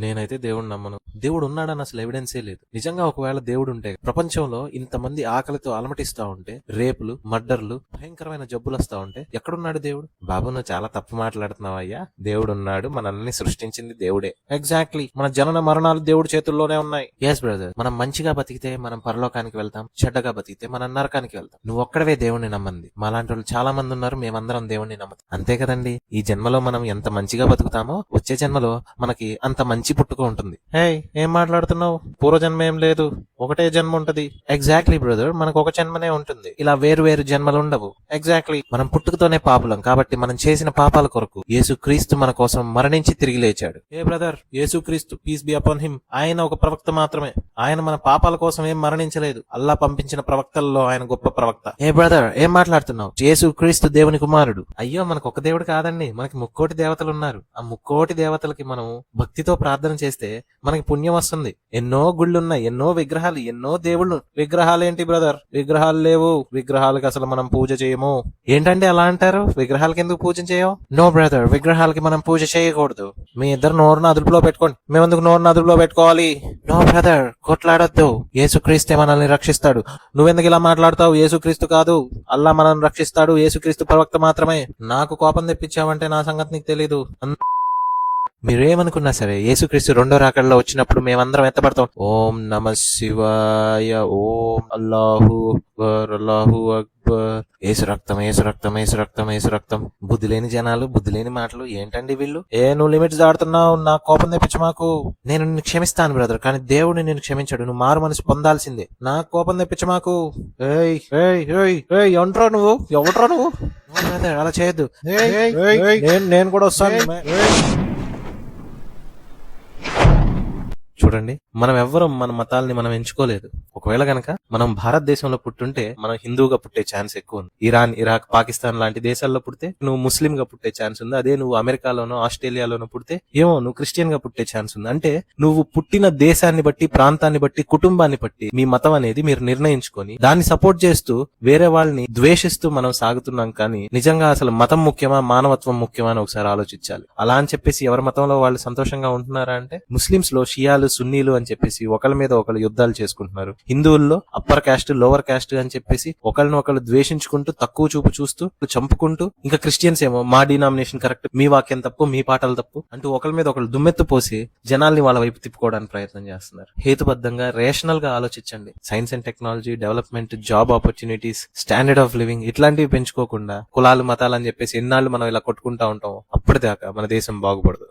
నేనైతే దేవుడిని నమ్మను. దేవుడు ఉన్నాడని అసలు ఎవిడెన్సే లేదు. నిజంగా ఒకవేళ దేవుడు ఉంటే ప్రపంచంలో ఇంతమంది ఆకలితో అలమటిస్తా ఉంటే, రేపులు, మర్డర్లు, భయంకరమైన జబ్బులు వస్తా ఉంటే ఎక్కడున్నాడు దేవుడు? బాబు నువ్వు చాలా తప్పు మాట్లాడుతున్నావు అయ్యా. దేవుడు ఉన్నాడు, మనల్ని సృష్టించింది దేవుడే. ఎగ్జాక్ట్లీ, మన జనన మరణాలు దేవుడి చేతుల్లోనే ఉన్నాయి. ఎస్ బ్రదర్, మనం మంచిగా బతికితే మనం పరలోకానికి వెళ్తాం, చెడ్డగా బతికితే మనం నరకానికి వెళ్తాం. నువ్వు ఒక్కడవే దేవుడిని నమ్మంది. మాలాంటి వాళ్ళు చాలా మంది ఉన్నారు, మేమందరం దేవుడిని నమ్ముతాం. అంతే కదండి. ఈ జన్మలో మనం ఎంత మంచిగా బతుకుతామో వచ్చే జన్మలో మనకి అంత మంచి పుట్టుక ఉంటుంది. హే, ఏం మాట్లాడుతున్నావు? పూర్వజన్మ ఏం లేదు, ఒకటే జన్మ ఉంటది. ఎగ్జాక్ట్లీ బ్రదర్, మనకు ఒక జన్మనే ఉంటుంది. ఇలా వేరు వేరు జన్మలు ఉండవు. ఎగ్జాక్ట్లీ, మనం పుట్టుకతోనే పాపులం కాబట్టి మనం చేసిన పాపాల కొరకు యేసుక్రీస్తు మన కోసం మరణించి తిరిగి లేచాడు. ఏ బ్రదర్, యేసుక్రీస్తు పీస్ బి అపాన్ హిమ్, ఆయన ఒక ప్రవక్త మాత్రమే. ఆయన మన పాపాల కోసం ఏం మరణించలేదు. అల్లా పంపించిన ప్రవక్తల్లో ఆయన గొప్ప ప్రవక్త. ఏ బ్రదర్, ఏం మాట్లాడుతున్నావు? యేసుక్రీస్తు దేవుని కుమారుడు. అయ్యో, మనకు ఒక దేవుడు కాదండి, మనకి ముక్కోటి దేవతలు ఉన్నారు. ఆ ముక్కోటి దేవతలకి మనం భక్తితో ప్రార్థన చేస్తే మనకి పుణ్యం వస్తుంది. ఎన్నో గుళ్ళున్నాయి, ఎన్నో విగ్రహాలు, ఎన్నో దేవుళ్ళు. విగ్రహాలు ఏంటి బ్రదర్? విగ్రహాలు లేవు. విగ్రహాలకి అసలు మనం పూజ చేయము. ఏంటంటే అలా అంటారు? విగ్రహాలకి ఎందుకు పూజ చేయవు? నో బ్రదర్, విగ్రహాలకి మనం పూజ చేయకూడదు. మీ ఇద్దరు నోరును అదుపులో పెట్టుకోండి. మేమెందుకు నోరును అదుపులో పెట్టుకోవాలి? నో బ్రదర్, కొట్లాడొద్దు. యేసుక్రీస్తే మనల్ని రక్షిస్తాడు. నువ్వెందుకు ఇలా మాట్లాడతావు? యేసుక్రీస్తు కాదు, అల్లా మనల్ని రక్షిస్తాడు. యేసుక్రీస్తు ప్రవక్త మాత్రమే. నాకు కోపం తెప్పించావంటే నా సంగతి నీకు తెలీదు. మీరేమనుకున్నా సరే, యేసుక్రీస్తు రెండో రాకడలో వచ్చినప్పుడు మేమందరం ఎత్తబడతాం. ఓం నమ శివాయ, ఓం అల్లాహు అక్బర్, అల్లాహు అక్బర్. ఏసు రక్తం, ఏసు రక్తం, ఏసు రక్తం, ఏసు రక్తం. బుద్ధి లేని జనాలు, బుద్ధి లేని మాటలు. ఏంటండి వీళ్ళు? నువ్వు లిమిట్స్ దాడుతున్నావు, నా కోపం తెప్పించు మాకు. నేను నిన్ను క్షమిస్తాను బ్రదర్, కానీ దేవుడిని నేను క్షమించాడు. నువ్వు మారు మనసు పొందాల్సిందే. నా కోపం తెప్పించు మాకు. ఎవట్రా నువ్వు? ఎవట్రా నువ్వు? అలా చేయొద్దు. నేను కూడా వస్తాను. చూడండి, మనం ఎవ్వరం మన మతాల్ని మనం ఎంచుకోలేదు. ఒకవేళ గనక మనం భారతదేశంలో పుట్టుంటే మనం హిందూగా పుట్టే ఛాన్స్ ఎక్కువ ఉంది. ఇరాన్, ఇరాక్, పాకిస్తాన్ లాంటి దేశాల్లో పుడితే నువ్వు ముస్లిం గా పుట్టే ఛాన్స్ ఉంది. అదే నువ్వు అమెరికాలోనో ఆస్ట్రేలియాలోనో పుడితే ఏమో నువ్వు క్రిస్టియన్ గా పుట్టే ఛాన్స్ ఉంది. అంటే నువ్వు పుట్టిన దేశాన్ని బట్టి, ప్రాంతాన్ని బట్టి, కుటుంబాన్ని బట్టి మీ మతం అనేది మీరు నిర్ణయించుకొని దాన్ని సపోర్ట్ చేస్తూ వేరే వాళ్ళని ద్వేషిస్తూ మనం సాగుతున్నాం. కానీ నిజంగా అసలు మతం ముఖ్యమా, మానవత్వం ముఖ్యమా అని ఒకసారి ఆలోచించాలి. అలా అని చెప్పేసి ఎవరి మతంలో వాళ్ళు సంతోషంగా ఉంటున్నారా అంటే, ముస్లింస్ లో షియాలు, సున్నీలు అని చెప్పేసి ఒకళ్ళ మీద ఒకళ్ళు యుద్ధాలు చేసుకుంటున్నారు. హిందువుల్లో అప్పర్ క్యాస్ట్, లోవర్ క్యాస్ట్ అని చెప్పేసి ఒకళ్ళని ఒకళ్ళు ద్వేషించుకుంటూ, తక్కువ చూపు చూస్తూ, చంపుకుంటూ, ఇంకా క్రిస్టియన్స్ ఏమో మా డినామినేషన్ కరెక్ట్, మీ వాక్యం తప్పు, మీ పాటలు తప్పు అంటూ ఒకళ్ళ మీద ఒకళ్ళు దుమ్మెత్తు పోసి జనాల్ని వాళ్ళ వైపు తిప్పుకోవడానికి ప్రయత్నం చేస్తున్నారు. హేతుబద్ధంగా, రేషనల్ గా ఆలోచించండి. Science and technology, development, job opportunities, standard of living ఇట్లాంటివి పెంచుకోకుండా కులాలు, మతాలు అని చెప్పేసి ఎన్నాళ్ళు మనం ఇలా కొట్టుకుంటా ఉంటాం, అప్పటిదాకా మన దేశం బాగుపడదు.